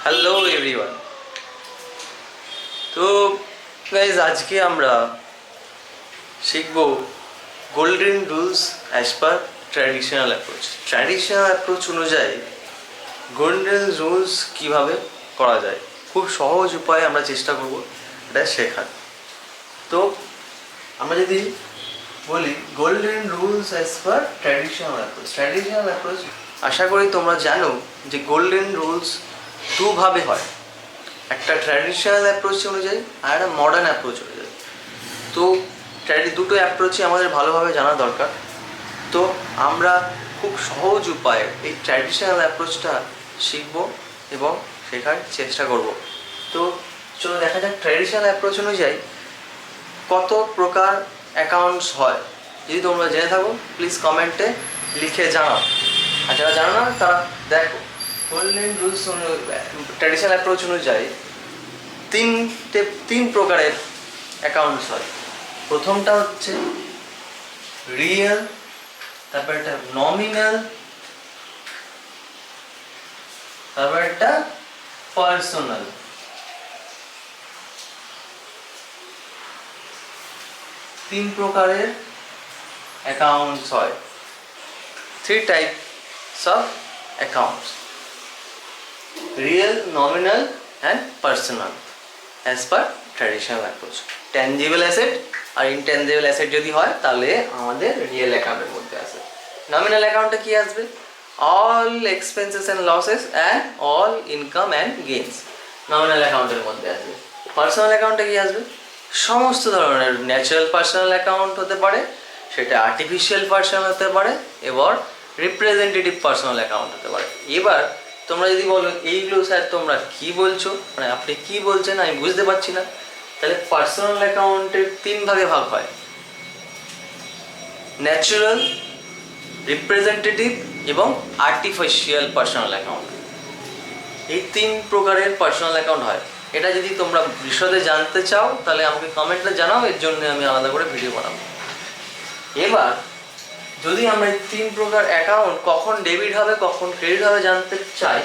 Hello everyone. তো guys, আজকে আমরা শিখব golden rules as per traditional approach. Traditional approach অনুযায়ী গোল্ডেন রুলস কীভাবে করা যায়, খুব সহজ উপায়ে আমরা চেষ্টা করব এটা শেখার। তো আমরা যদি বলি golden rules as per traditional approach, আশা করি তোমরা জানো যে গোল্ডেন রুলস দুভাবে হয়, একটা ট্র্যাডিশনাল অ্যাপ্রোচ অনুযায়ী আর একটা মডার্ন অ্যাপ্রোচ অনুযায়ী। তো দুটো অ্যাপ্রোচই আমাদের ভালোভাবে জানা দরকার। তো আমরা খুব সহজ উপায়ে এই ট্র্যাডিশনাল অ্যাপ্রোচটা শিখব এবং শেখার চেষ্টা করব। তো চলো দেখা যাক ট্র্যাডিশনাল অ্যাপ্রোচ অনুযায়ী কত প্রকার অ্যাকাউন্টস হয়। যদি তোমরা জেনে থাকো প্লিজ কমেন্টে লিখে জানাও, আর যারা জানো না তারা দেখো। গোল্ডেন রুলস ট্র্যাডিশনাল অ্যাপ্রোচ অনুযায়ী তিন প্রকারের অ্যাকাউন্টস হয়। প্রথমটা হচ্ছে রিয়েল, তারপর একটা নমিনাল, তারপর একটা পার্সোনাল। তিন প্রকারের অ্যাকাউন্টস হয়, three types of accounts: real, nominal and personal as per traditional approach. Tangible asset আর ইনট্যাঞ্জিবল অ্যাসেট যদি হয় তাহলে আমাদের রিয়েল অ্যাকাউন্টের মধ্যে আসে। নমিনাল অ্যাকাউন্টে কি আসবে? All expenses and losses and all income and gains nominal অ্যাকাউন্টের মধ্যে আসবে। পার্সোনাল অ্যাকাউন্টে কি আসবে? সমস্ত ধরনের ন্যাচারাল পার্সোনাল অ্যাকাউন্ট হতে পারে, সেটা আর্টিফিশিয়াল পার্সোনাল হতে পারে, এবার রিপ্রেজেন্টেটিভ পার্সোনাল অ্যাকাউন্ট হতে পারে। এবার তোমরা যদি বলো এইগুলো স্যার তোমরা কি বলছো, মানে আপনি কি বলছেন আমি বুঝতে পারছি না, তাহলে পার্সোনাল অ্যাকাউন্টের তিন ভাগে ভাগ হয়: ন্যাচারাল, রিপ্রেজেন্টেটিভ এবং আর্টিফিশিয়াল পার্সোনাল অ্যাকাউন্ট। এই তিন প্রকারের পার্সোনাল অ্যাকাউন্ট হয়। এটা যদি তোমরা বিশদে জানতে চাও তাহলে আমাকে কমেন্টে জানাও, এর জন্য আমি আলাদা করে ভিডিও বানাবো। এবার যদি আমরা এই তিন প্রকার অ্যাকাউন্ট কখন ডেবিট হবে কখন ক্রেডিট হবে জানতে চাই,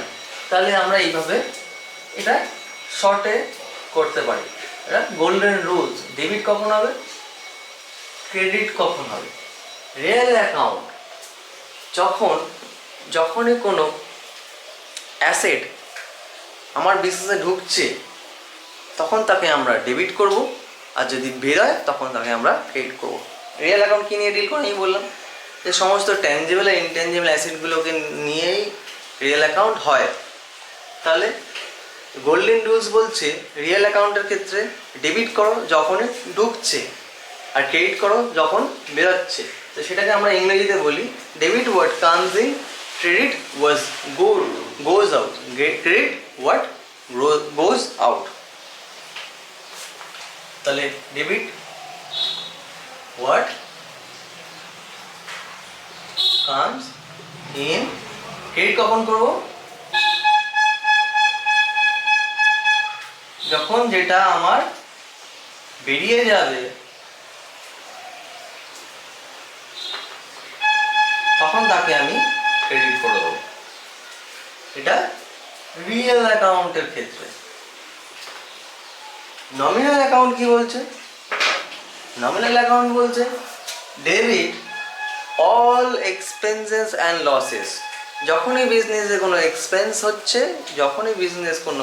তাহলে আমরা এইভাবে এটা শর্টে করতে পারি। এটা গোল্ডেন রুলস: ডেবিট কখন হবে, ক্রেডিট কখন হবে। রিয়েল অ্যাকাউন্ট যখনই কোনো অ্যাসেট আমার বিজনেসে ঢুকছে তখন তাকে আমরা ডেবিট করব, আর যদি বেরোয় তখন তাকে আমরা ক্রেডিট করব। রিয়েল অ্যাকাউন্ট কী নিয়ে ডিল করে আমি বললাম যে সমস্ত ট্যাঞ্জিবল আর ইনট্যাঞ্জিবল অ্যাসেটগুলোকে নিয়েই রিয়েল অ্যাকাউন্ট হয়। তাহলে গোল্ডেন রুলস বলছে রিয়েল অ্যাকাউন্টের ক্ষেত্রে ডেবিট করো যখনই ঢুকছে আর ক্রেডিট করো যখন বেরোচ্ছে। তো সেটাকে আমরা ইংরেজিতে বলি debit what comes in, credit was goes out. Credit what goes out. তাহলে debit what comes in, credit কখন করব? যখন যেটা আমার বেরিয়ে যাবে তখন তাকে আমি ক্রেডিট করে দেবো। এটা রিয়েল অ্যাকাউন্টের ক্ষেত্রে। নমিনাল অ্যাকাউন্ট কি বলছে? নমিনাল অ্যাকাউন্ট বলছে debit all expenses and losses. যখনই বিজনেসে কোনো এক্সপেন্স হচ্ছে, যখনই বিজনেসে কোনো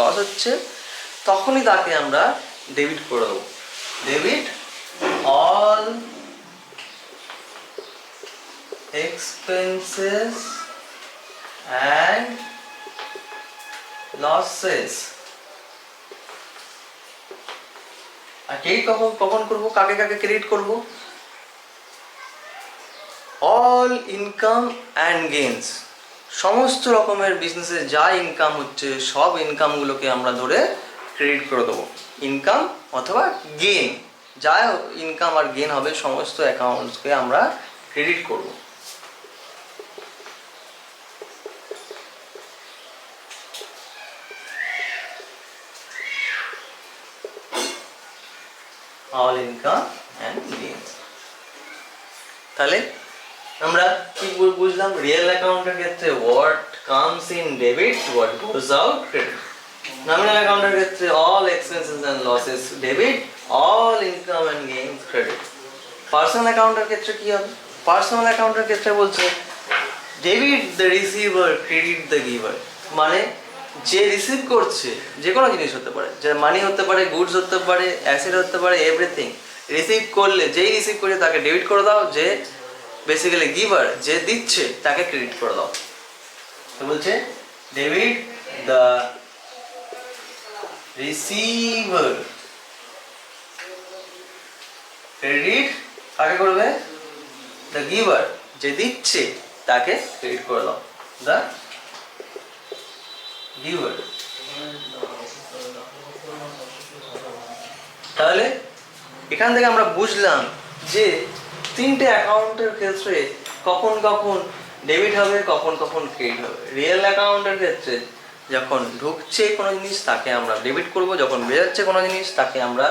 লস হচ্ছে তখনই তাকে আমরা ডেবিট করে দেবো। Debit all expenses and losses. আর ক্রেডিট কখন করবো? কাকে ক্রেডিট করবো? All income and gains. সমস্ত রকমের বিজনেসে যা ইনকাম হচ্ছে সব ইনকামগুলোকে আমরা ধরে ক্রেডিট করে দেবো। ইনকাম অথবা গেইন, যা ইনকাম আর গেইন হবে সমস্ত অ্যাকাউন্টসকে আমরা ক্রেডিট করব। All income and gains. তাহলে আমরা কি বুঝলাম? রিয়েল অ্যাকাউন্টের ক্ষেত্রে what comes in debit, what goes out credit. Nominal অ্যাকাউন্টের ক্ষেত্রে all expenses and losses debit, all income and gains credit. Personal অ্যাকাউন্টের ক্ষেত্রে কি হবে? পার্সোনাল অ্যাকাউন্টের ক্ষেত্রে বলছে debit the receiver, credit the giver. মানে যে রিসিভ করছে, যে কোনো জিনিস হতে পারে, যে মানি হতে পারে, গুডস হতে পারে, অ্যাসেট হতে পারে, এভরিথিং রিসিভ করলে, যেই রিসিভ করছে তাকে ডেবিট করে দাও, যে বেসিক্যালি গিভার, যে দিচ্ছে তাকে ক্রেডিট করে দাও। তো বলছে ডেবিট দ্য রিসিভার, ক্রেডিট কাকে করবে? দ্য গিভার, যে দিচ্ছে তাকে ক্রেডিট করে দাও, দ্য গিভার। তাহলে এখান থেকে আমরা বুঝলাম যে তিনটে অ্যাকাউন্টের ক্ষেত্রে কখন কখন ডেবিট হবে, কখন কখন ক্রেডিট হবে। রিয়েল অ্যাকাউন্টের ক্ষেত্রে যখন ঢুকছে কোনো জিনিস তাকে আমরা ডেবিট করব, যখন বেরোচ্ছে কোনো জিনিস তাকে আমরা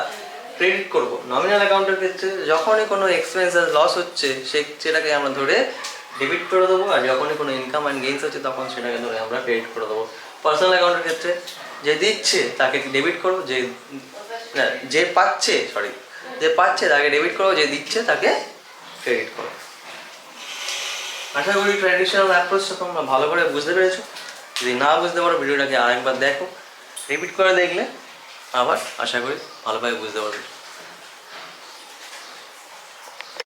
ক্রেডিট করব। নমিনাল অ্যাকাউন্টের ক্ষেত্রে যখনই কোনো এক্সপেন্স লস হচ্ছে সেটাকে আমরা ধরে ডেবিট করে দেবো, আর যখনই কোনো ইনকাম অ্যান্ড গেইনস হচ্ছে তখন সেটাকে ধরে আমরা ক্রেডিট করে দেবো। পার্সোনাল অ্যাকাউন্টের ক্ষেত্রে যে দিচ্ছে তাকে ডেবিট করো, যে পাচ্ছে যে পাচ্ছে তাকে ডেবিট করো, যে দিচ্ছে তাকে ক্রেডিট করো। আশা করি ট্র্যাডিশনাল অ্যাপ্রোচটা তোমরা ভালো করে বুঝতে পেরেছো। যদি না বুঝতে পারো ভিডিওটাকে আরেকবার দেখো, রিপিট করে দেখলে আবার আশা করি ভালোভাবে বুঝতে পারবে।